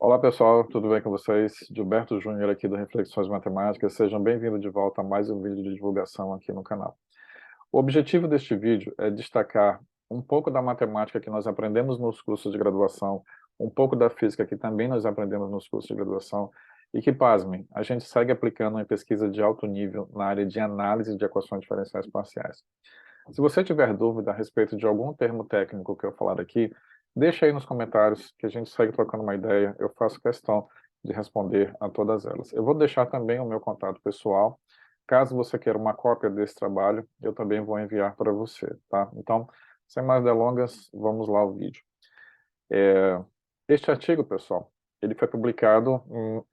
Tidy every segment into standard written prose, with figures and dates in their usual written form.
Olá pessoal, tudo bem com vocês? Gilberto Júnior aqui do Reflexões Matemáticas. Sejam bem-vindos de volta a mais um vídeo de divulgação aqui no canal. O objetivo deste vídeo é destacar um pouco da matemática que nós aprendemos nos cursos de graduação, um pouco da física que também nós aprendemos nos cursos de graduação e que, pasmem, a gente segue aplicando em pesquisa de alto nível na área de análise de equações diferenciais parciais. Se você tiver dúvida a respeito de algum termo técnico que eu falar aqui, deixa aí nos comentários que a gente segue trocando uma ideia. Eu faço questão de responder a todas elas. Eu vou deixar também o meu contato pessoal. Caso você queira uma cópia desse trabalho, eu também vou enviar para você, tá? Então, sem mais delongas, vamos lá ao vídeo. Este artigo, pessoal, ele foi publicado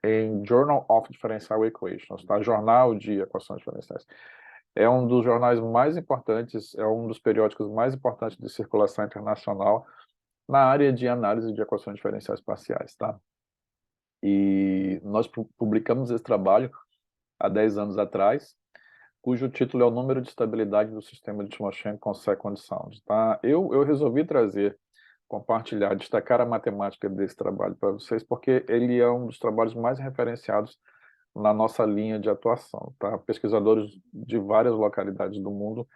em Journal of Differential Equations, tá? Jornal de Equações Diferenciais. É um dos jornais mais importantes, é um dos periódicos mais importantes de circulação internacional na área de análise de equações diferenciais parciais, tá? E nós publicamos esse trabalho há 10 anos atrás, cujo título é o número de estabilidade do sistema de Timoshenko com second sound, tá? Eu resolvi trazer, compartilhar, destacar a matemática desse trabalho para vocês, porque ele é um dos trabalhos mais referenciados na nossa linha de atuação, tá? Pesquisadores de várias localidades do mundo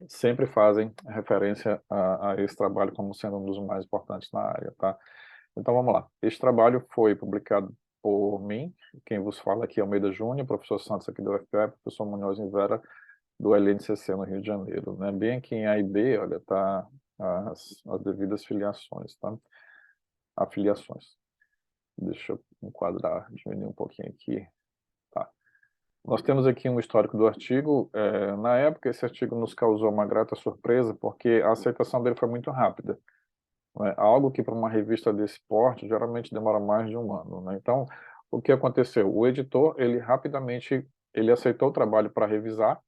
sempre fazem referência a esse trabalho como sendo um dos mais importantes na área, tá? Então vamos lá. Este trabalho foi publicado por mim, quem vos fala aqui é Almeida Júnior, professor Santos aqui do UFPE, professor Munhoz Vera do LNCC no Rio de Janeiro, né? Bem aqui em A e B, olha, tá as devidas filiações, tá? Afiliações. Deixa eu enquadrar, diminuir um pouquinho aqui. Tá. Nós temos aqui um histórico do artigo. Na época, esse artigo nos causou uma grata surpresa, porque a aceitação dele foi muito rápida, né? Algo que para uma revista desse porte geralmente demora mais de um ano, né? Então, o que aconteceu? O editor, ele rapidamente, ele aceitou o trabalho para revisar.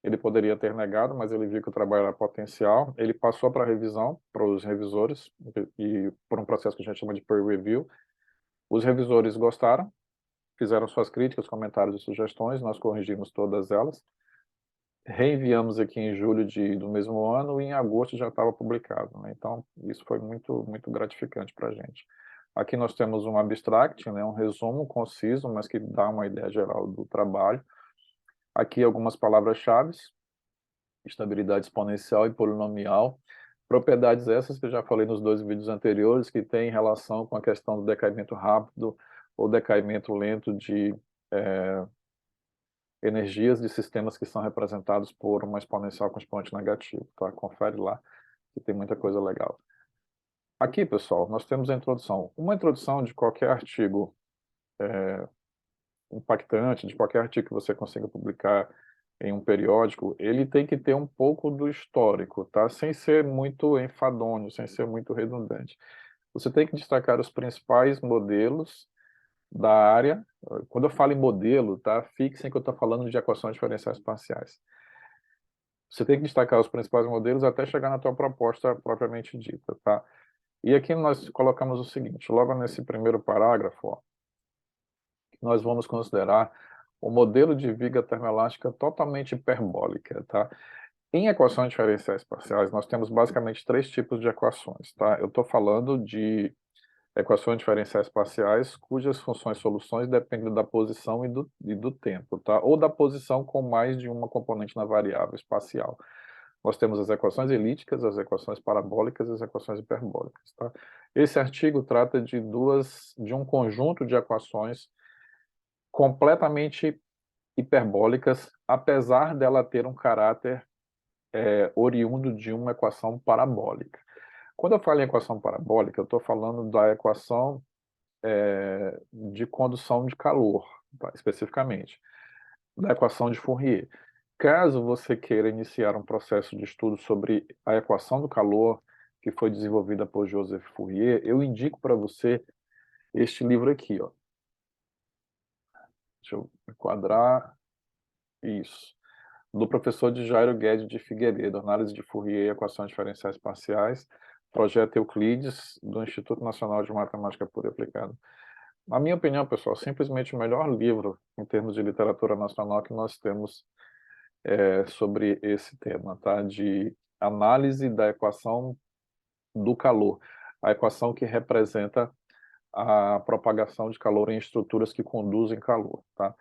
Ele poderia ter negado, mas ele viu que o trabalho era potencial. Ele passou para revisão, para os revisores, e por um processo que a gente chama de peer review. Os revisores gostaram, fizeram suas críticas, comentários e sugestões, nós corrigimos todas elas, reenviamos aqui em julho do mesmo ano e em agosto já estava publicado, né? Então, isso foi muito gratificante para a gente. Aqui nós temos um abstract, né, um resumo conciso, mas que dá uma ideia geral do trabalho. Aqui algumas palavras-chave: estabilidade exponencial e polinomial, propriedades essas que eu já falei nos dois vídeos anteriores, que têm relação com a questão do decaimento rápido ou decaimento lento de energias de sistemas que são representados por uma exponencial com expoente negativo, tá? Confere lá, que tem muita coisa legal. Aqui, pessoal, nós temos a introdução. Uma introdução de qualquer artigo impactante, de qualquer artigo que você consiga publicar em um periódico, ele tem que ter um pouco do histórico, tá? Sem ser muito enfadonho, sem ser muito redundante. Você tem que destacar os principais modelos da área. Quando eu falo em modelo, tá? Fixem que eu estou falando de equações diferenciais parciais. Você tem que destacar os principais modelos até chegar na tua proposta propriamente dita, tá? E aqui nós colocamos o seguinte: logo nesse primeiro parágrafo, ó, nós vamos considerar o modelo de viga termoelástica totalmente hiperbólica, tá? Em equações diferenciais parciais, nós temos basicamente três tipos de equações, tá? Eu estou falando de equações diferenciais parciais cujas funções e soluções dependem da posição e do tempo, tá? Ou da posição com mais de uma componente na variável espacial. Nós temos as equações elípticas, as equações parabólicas e as equações hiperbólicas, tá? Esse artigo trata de um conjunto de equações completamente hiperbólicas, apesar dela ter um caráter oriundo de uma equação parabólica. Quando eu falo em equação parabólica, eu estou falando da equação de condução de calor, tá? Especificamente, da equação de Fourier. Caso você queira iniciar um processo de estudo sobre a equação do calor, que foi desenvolvida por Joseph Fourier, eu indico para você este livro aqui, ó. Deixa eu enquadrar isso. Do professor de Jairo Guedes de Figueiredo, Análise de Fourier e Equações Diferenciais Parciais, Projeto Euclides, do Instituto Nacional de Matemática Pura e Aplicada. Na minha opinião, pessoal, simplesmente o melhor livro em termos de literatura nacional que nós temos sobre esse tema, tá? De análise da equação do calor, a equação que representa a propagação de calor em estruturas que conduzem calor, tá?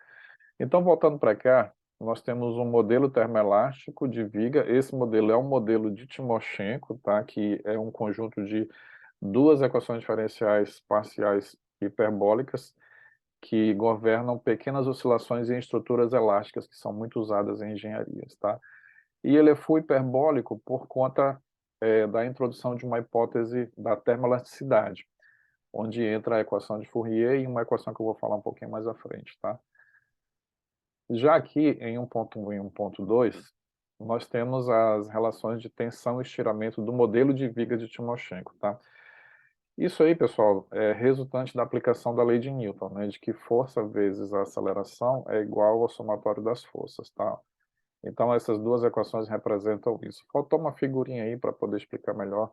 Então, voltando para cá, nós temos um modelo termoelástico de viga. Esse modelo é um modelo de Timoshenko, tá? Que é um conjunto de duas equações diferenciais parciais hiperbólicas que governam pequenas oscilações em estruturas elásticas que são muito usadas em engenharias, tá? E ele foi hiperbólico por conta da introdução de uma hipótese da termoelasticidade, onde entra a equação de Fourier e uma equação que eu vou falar um pouquinho mais à frente, tá? Já aqui em 1.1 e 1.2, nós temos as relações de tensão e estiramento do modelo de viga de Timoshenko, tá? Isso aí, pessoal, é resultante da aplicação da lei de Newton, né, de que força vezes a aceleração é igual ao somatório das forças, tá? Então, essas duas equações representam isso. Faltou uma figurinha aí para poder explicar melhor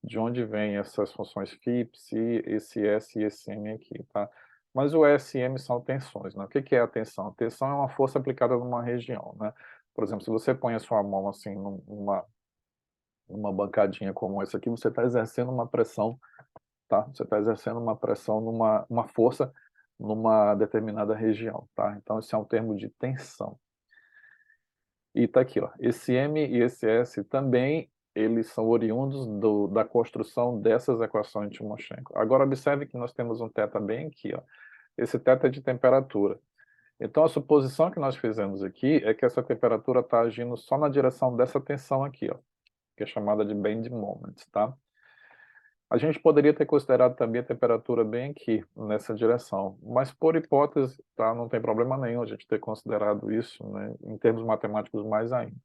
de onde vêm essas funções φ, psi, esse S e esse M aqui, tá? Mas o S e M são tensões, né? O que que é a tensão? A tensão é uma força aplicada numa região, né? Por exemplo, se você põe a sua mão assim numa bancadinha como essa aqui, você está exercendo uma pressão, tá? Você está exercendo uma pressão uma força numa determinada região, tá? Então, esse é um termo de tensão. E tá aqui, ó, esse M e esse S também, eles são oriundos da construção dessas equações de Timoshenko. Agora, observe que nós temos um θ bem aqui, ó. Esse θ é de temperatura. Então, a suposição que nós fizemos aqui é que essa temperatura está agindo só na direção dessa tensão aqui, ó, que é chamada de bend moment, tá? A gente poderia ter considerado também a temperatura bem aqui, nessa direção, mas por hipótese, tá, não tem problema nenhum a gente ter considerado isso, né, em termos matemáticos mais ainda.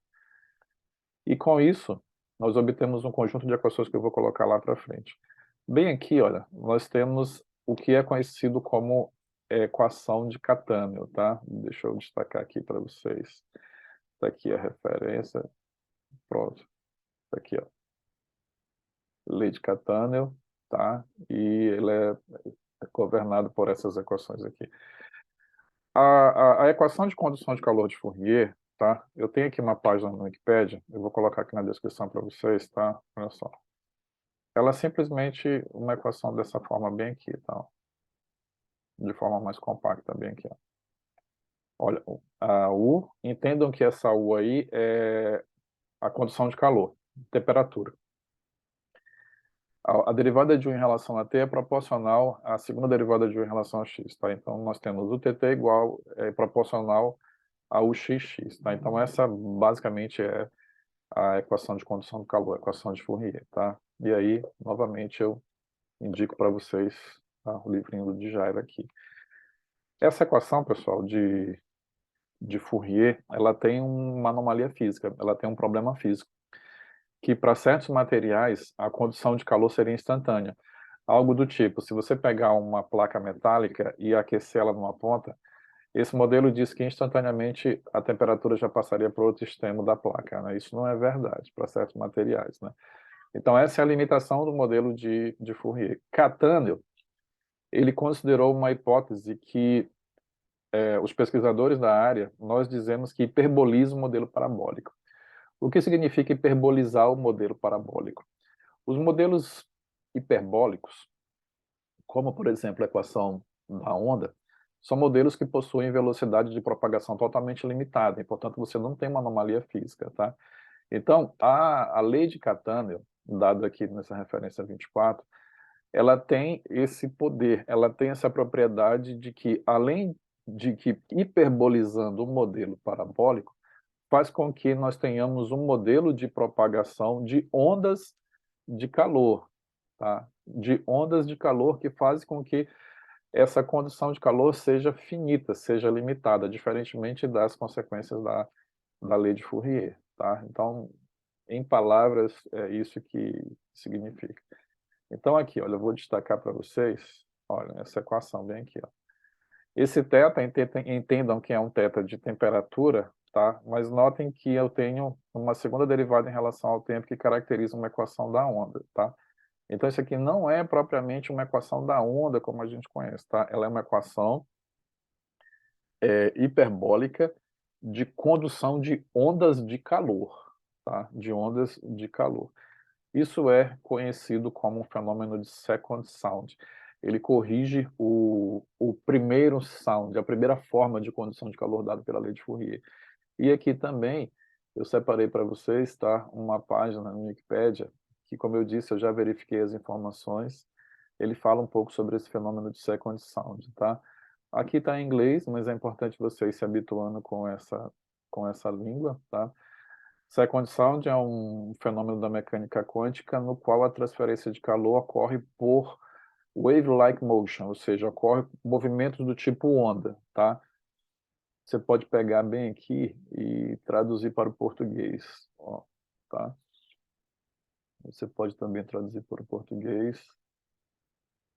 E com isso, nós obtemos um conjunto de equações que eu vou colocar lá para frente. Bem aqui, olha, nós temos o que é conhecido como equação de Catâneo, tá? Deixa eu destacar aqui para vocês. Está aqui a referência, pronto. Está aqui, ó. Lei de Catâneo, tá? E ele é governado por essas equações aqui. A equação de condução de calor de Fourier, tá? Eu tenho aqui uma página no Wikipedia, eu vou colocar aqui na descrição para vocês, tá? Olha só. Ela é simplesmente uma equação dessa forma bem aqui, tá? De forma mais compacta, bem aqui, ó. Olha, a U, entendam que essa U aí é a condução de calor, temperatura. A derivada de U em relação a T é proporcional à segunda derivada de U em relação a X, tá? Então, nós temos o TT igual, proporcional a UXX, tá? Então, essa basicamente é a equação de condução do calor, a equação de Fourier, tá? E aí, novamente, eu indico para vocês, tá, o livrinho do Djaira aqui. Essa equação, pessoal, de Fourier, ela tem uma anomalia física, ela tem um problema físico, que para certos materiais a condução de calor seria instantânea. Algo do tipo, se você pegar uma placa metálica e aquecê-la numa ponta, esse modelo diz que instantaneamente a temperatura já passaria para o outro extremo da placa, né? Isso não é verdade para certos materiais, né? Então essa é a limitação do modelo de Fourier. Catâneo, ele considerou uma hipótese que os pesquisadores da área, nós dizemos que hiperboliza o modelo parabólico. O que significa hiperbolizar o modelo parabólico? Os modelos hiperbólicos, como por exemplo a equação da onda, são modelos que possuem velocidade de propagação totalmente limitada, e portanto você não tem uma anomalia física, tá? Então, a lei de Catâneo, dada aqui nessa referência 24, ela tem esse poder, ela tem essa propriedade de que, além de que hiperbolizando o modelo parabólico, faz com que nós tenhamos um modelo de propagação de ondas de calor, tá? De ondas de calor que fazem com que essa condição de calor seja finita, seja limitada, diferentemente das consequências da lei de Fourier, tá? Então, em palavras, é isso que significa. Então, aqui, olha, eu vou destacar para vocês, olha, essa equação bem aqui, ó. Esse θ, entendam que é um θ de temperatura, tá? Mas notem que eu tenho uma segunda derivada em relação ao tempo que caracteriza uma equação da onda, tá? Então, isso aqui não é propriamente uma equação da onda como a gente conhece, tá? Ela é uma equação hiperbólica de condução de ondas de calor, tá? De ondas de calor. Isso é conhecido como um fenômeno de second sound. ele corrige o primeiro sound, a primeira forma de condição de calor dada pela lei de Fourier. E aqui também eu separei para vocês, tá, uma página no Wikipedia, que, como eu disse, eu já verifiquei as informações. Ele fala um pouco sobre esse fenômeno de second sound, tá? Aqui está em inglês, mas é importante vocês se habituando com essa língua, tá? Second sound é um fenômeno da mecânica quântica no qual a transferência de calor ocorre por wave-like motion, ou seja, ocorre movimentos do tipo onda, tá? Você pode pegar bem aqui e traduzir para o português, ó, tá? Você pode também traduzir para o português.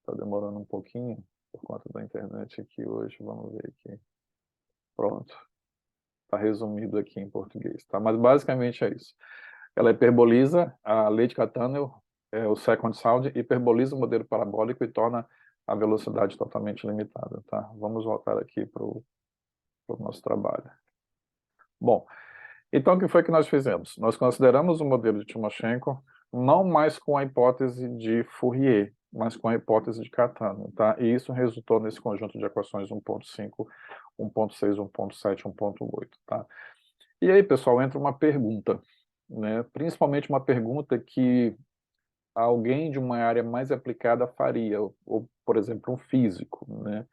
Está demorando um pouquinho por conta da internet aqui hoje. Vamos ver aqui. Pronto. Está resumido aqui em português, tá? Mas basicamente é isso. Ela hiperboliza a lei de Cattaneo, o second sound, hiperboliza o modelo parabólico e torna a velocidade totalmente limitada, tá? Vamos voltar aqui para o nosso trabalho. Bom, então o que foi que nós fizemos? Nós consideramos o modelo de Timoshenko não mais com a hipótese de Fourier, mas com a hipótese de Cattaneo, tá? E isso resultou nesse conjunto de equações 1.5, 1.6, 1.7, 1.8, tá? E aí, pessoal, entra uma pergunta, né? Principalmente uma pergunta que alguém de uma área mais aplicada faria, ou por exemplo, um físico, né?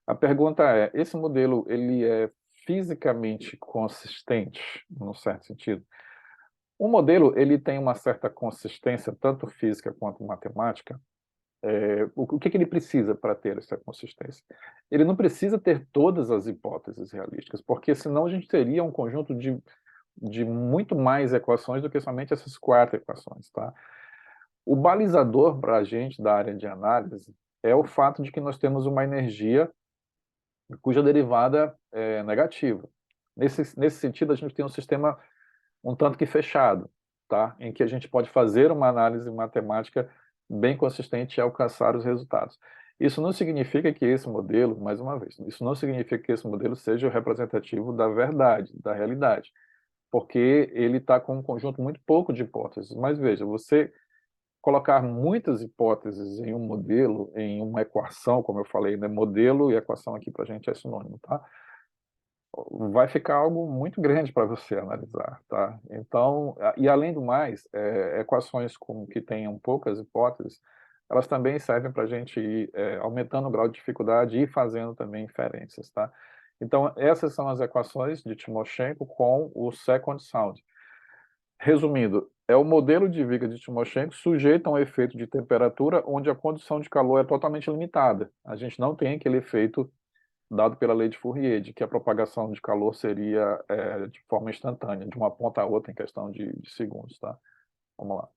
A pergunta é: esse modelo ele é fisicamente consistente, num certo sentido? O modelo ele tem uma certa consistência, tanto física quanto matemática. O que ele precisa para ter essa consistência? Ele não precisa ter todas as hipóteses realísticas, porque senão a gente teria um conjunto de muito mais equações do que somente essas 4 equações, tá? O balizador para a gente da área de análise é o fato de que nós temos uma energia cuja derivada é negativa. Nesse sentido, a gente tem um sistema um tanto que fechado, tá? Em que a gente pode fazer uma análise matemática bem consistente e alcançar os resultados. Isso não significa que esse modelo, mais uma vez, isso não significa que esse modelo seja o representativo da verdade, da realidade, porque ele está com um conjunto muito pouco de hipóteses. Mas veja, você colocar muitas hipóteses em um modelo, em uma equação, como eu falei, né? Modelo e equação aqui para a gente é sinônimo, tá? Vai ficar algo muito grande para você analisar, tá? Então, e além do mais, equações que tenham poucas hipóteses, elas também servem para a gente ir aumentando o grau de dificuldade e fazendo também inferências, tá? Então, essas são as equações de Timoshenko com o second sound. Resumindo, é o modelo de viga de Timoshenko sujeito a um efeito de temperatura onde a condição de calor é totalmente limitada. A gente não tem aquele efeito dado pela lei de Fourier, de que a propagação de calor seria de forma instantânea, de uma ponta a outra em questão de segundos, tá? Vamos lá.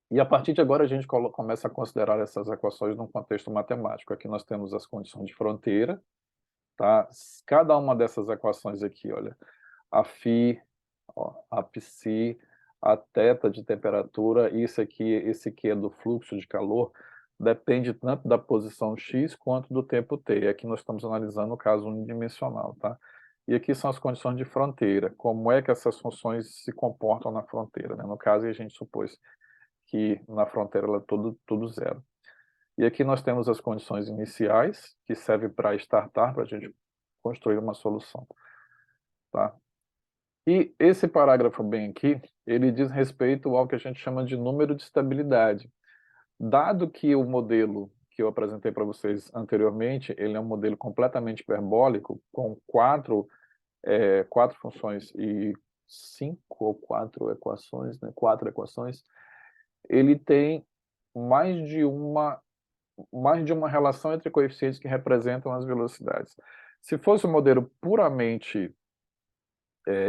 E a partir de agora a gente começa a considerar essas equações num contexto matemático. Aqui nós temos as condições de fronteira, tá? Cada uma dessas equações aqui, olha, a φ, ó, a psi, a θ de temperatura, esse aqui é do fluxo de calor, depende tanto da posição x quanto do tempo t. Aqui nós estamos analisando o caso unidimensional, tá? E aqui são as condições de fronteira, como é que essas funções se comportam na fronteira, né? No caso, a gente supôs que na fronteira ela é tudo zero. E aqui nós temos as condições iniciais, que servem para startar, para a gente construir uma solução, tá? E esse parágrafo bem aqui, ele diz respeito ao que a gente chama de número de estabilidade. Dado que o modelo que eu apresentei para vocês anteriormente, ele é um modelo completamente hiperbólico, com quatro funções e 5 ou 4 equações, né? 4 equações, ele tem mais de uma relação entre coeficientes que representam as velocidades. Se fosse um modelo puramente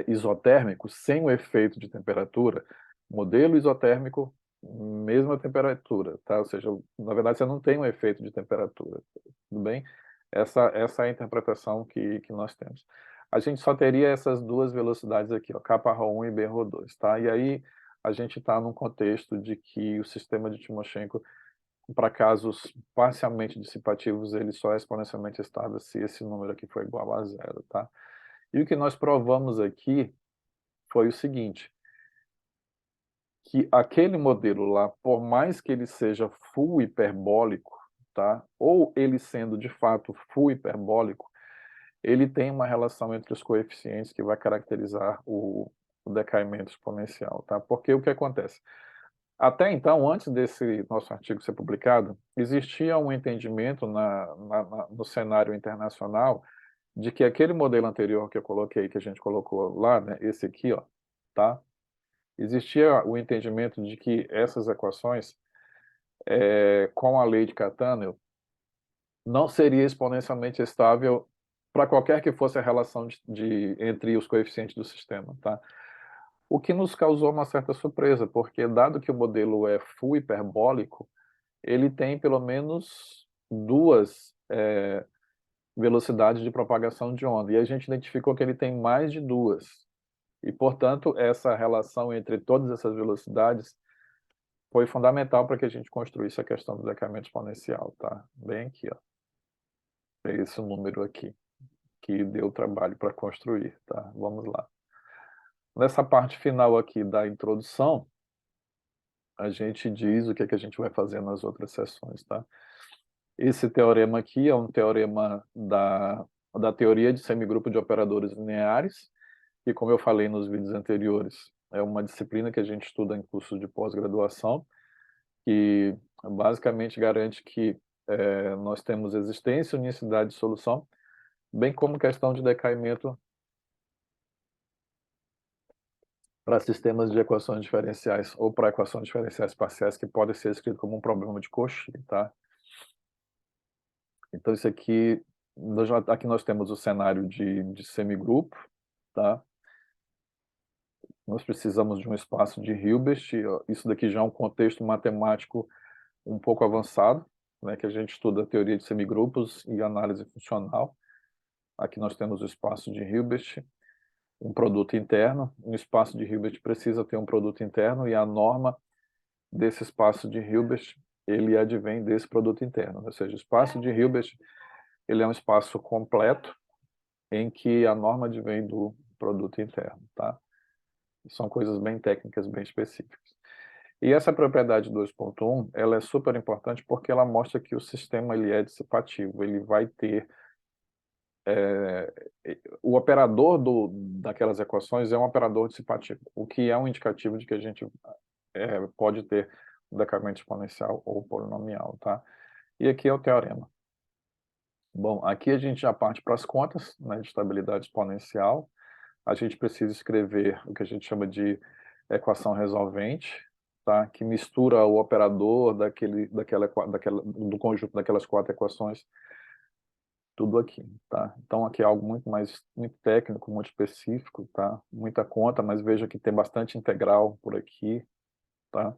isotérmico, sem o efeito de temperatura, modelo isotérmico, mesma temperatura, tá? Ou seja, na verdade você não tem um efeito de temperatura, tudo bem? Essa é a interpretação que nós temos. A gente só teria essas duas velocidades aqui, ó, kρ1 e bρ2, tá? E aí a gente está num contexto de que o sistema de Timoshenko, para casos parcialmente dissipativos, ele só é exponencialmente estável se esse número aqui for igual a zero, tá? E o que nós provamos aqui foi o seguinte, que aquele modelo lá, por mais que ele seja full hiperbólico, tá? Ou ele sendo de fato full hiperbólico, ele tem uma relação entre os coeficientes que vai caracterizar o decaimento exponencial, tá? Porque o que acontece? Até então, antes desse nosso artigo ser publicado, existia um entendimento no cenário internacional de que aquele modelo anterior que eu coloquei, que a gente colocou lá, né, esse aqui, ó, tá? Existia o entendimento de que essas equações, com a lei de Cattaneo, não seria exponencialmente estável para qualquer que fosse a relação entre os coeficientes do sistema, tá? O que nos causou uma certa surpresa, porque dado que o modelo é full hiperbólico, ele tem pelo menos duas velocidades de propagação de onda, e a gente identificou que ele tem mais de duas. E, portanto, essa relação entre todas essas velocidades foi fundamental para que a gente construísse a questão do decaimento exponencial, tá? Bem aqui, ó. É esse número aqui, que deu trabalho para construir, tá? Vamos lá. Nessa parte final aqui da introdução, a gente diz o que é que a gente vai fazer nas outras sessões, tá? Esse teorema aqui é um teorema da teoria de semigrupo de operadores lineares, que, como eu falei nos vídeos anteriores, é uma disciplina que a gente estuda em cursos de pós-graduação, que basicamente garante que nós temos existência, unicidade de solução, bem como questão de decaimento para sistemas de equações diferenciais ou para equações diferenciais parciais que podem ser escritos como um problema de Cauchy, tá? Então isso aqui, aqui nós temos o cenário de semigrupo, tá? Nós precisamos de um espaço de Hilbert, isso daqui já é um contexto matemático um pouco avançado, né, que a gente estuda a teoria de semigrupos e análise funcional. Aqui nós temos o espaço de Hilbert, um produto interno. Um espaço de Hilbert precisa ter um produto interno e a norma desse espaço de Hilbert, ele advém desse produto interno. Ou seja, o espaço de Hilbert, ele é um espaço completo em que a norma advém do produto interno, tá? São coisas bem técnicas, bem específicas. E essa propriedade 2.1, ela é super importante porque ela mostra que o sistema ele é dissipativo, ele vai ter o operador daquelas equações é um operador dissipativo, o que é um indicativo de que a gente pode ter um decaimento exponencial ou polinomial, tá? E aqui é o teorema. Bom, aqui a gente já parte para as contas, né, de estabilidade exponencial. A gente precisa escrever o que a gente chama de equação resolvente, tá? Que mistura o operador do conjunto daquelas quatro equações, tudo aqui, tá? Então aqui é algo muito técnico, muito específico, tá? Muita conta, mas veja que tem bastante integral por aqui, tá?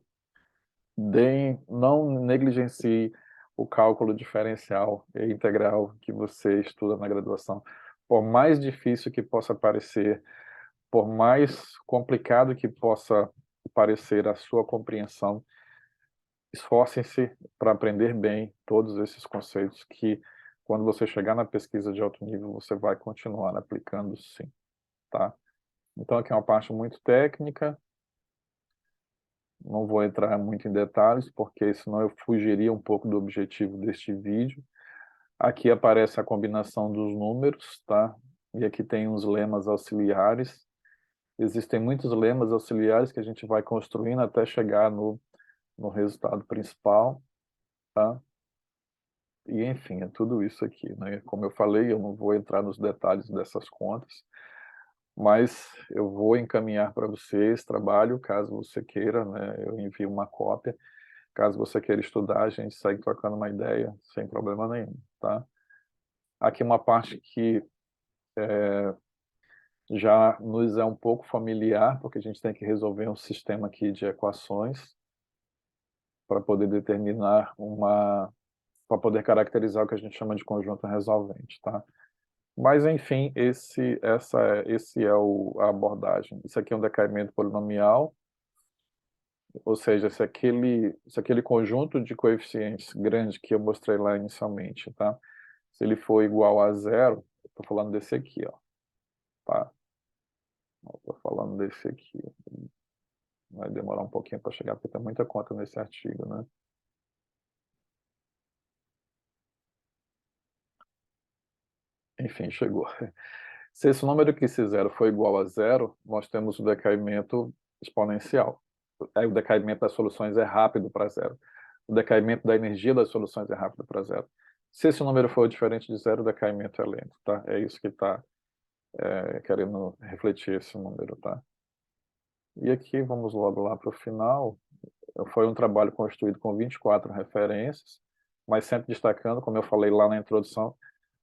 Não negligencie o cálculo diferencial e integral que você estuda na graduação. Por mais difícil que possa parecer, por mais complicado que possa parecer a sua compreensão, esforcem-se para aprender bem todos esses conceitos que, quando você chegar na pesquisa de alto nível, você vai continuar aplicando sim, tá? Então aqui é uma parte muito técnica, não vou entrar muito em detalhes, porque senão eu fugiria um pouco do objetivo deste vídeo. Aqui aparece a combinação dos números, tá? E aqui tem uns lemas auxiliares. Existem muitos lemas auxiliares que a gente vai construindo até chegar no resultado principal, tá? E, enfim, é tudo isso aqui, né? Como eu falei, eu não vou entrar nos detalhes dessas contas, mas eu vou encaminhar para você esse trabalho, caso você queira, né? Eu envio uma cópia. Caso você queira estudar, a gente segue trocando uma ideia, sem problema nenhum, tá? Aqui uma parte que já nos é um pouco familiar, porque a gente tem que resolver um sistema aqui de equações para poder determinar para poder caracterizar o que a gente chama de conjunto resolvente, tá? Mas, enfim, esse é a abordagem. Isso aqui é um decaimento polinomial, ou seja, se aquele conjunto de coeficientes grande que eu mostrei lá inicialmente, tá? Se ele for igual a zero, estou falando desse aqui, ó, tá? Estou falando desse aqui. Vai demorar um pouquinho para chegar, porque tem muita conta nesse artigo, né? enfim, chegou. Se esse número aqui, se zero for igual a zero, nós temos o decaimento exponencial. Aí o decaimento das soluções é rápido para zero. O decaimento da energia das soluções é rápido para zero. Se esse número for diferente de zero, o decaimento é lento, tá? É isso que está querendo refletir esse número, tá? E aqui, vamos logo lá para o final. Foi um trabalho construído com 24 referências, mas sempre destacando, como eu falei lá na introdução,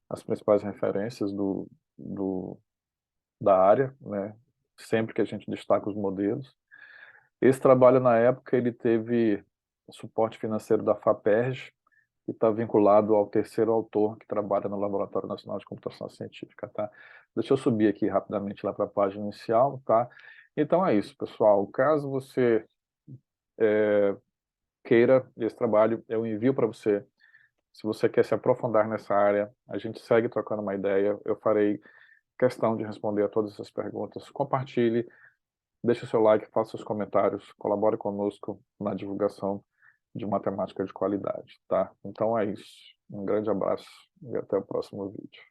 as principais referências da área, né? Sempre que a gente destaca os modelos. Esse trabalho, na época, ele teve suporte financeiro da FAPERJ, que está vinculado ao terceiro autor que trabalha no Laboratório Nacional de Computação Científica, tá? Deixa eu subir aqui rapidamente lá para a página inicial, tá? Então é isso, pessoal. Caso você queira esse trabalho, eu envio para você. Se você quer se aprofundar nessa área, a gente segue trocando uma ideia. Eu farei questão de responder a todas essas perguntas. Compartilhe, deixe o seu like, faça seus comentários, colabore conosco na divulgação de matemática de qualidade, tá? Então é isso. Um grande abraço e até o próximo vídeo.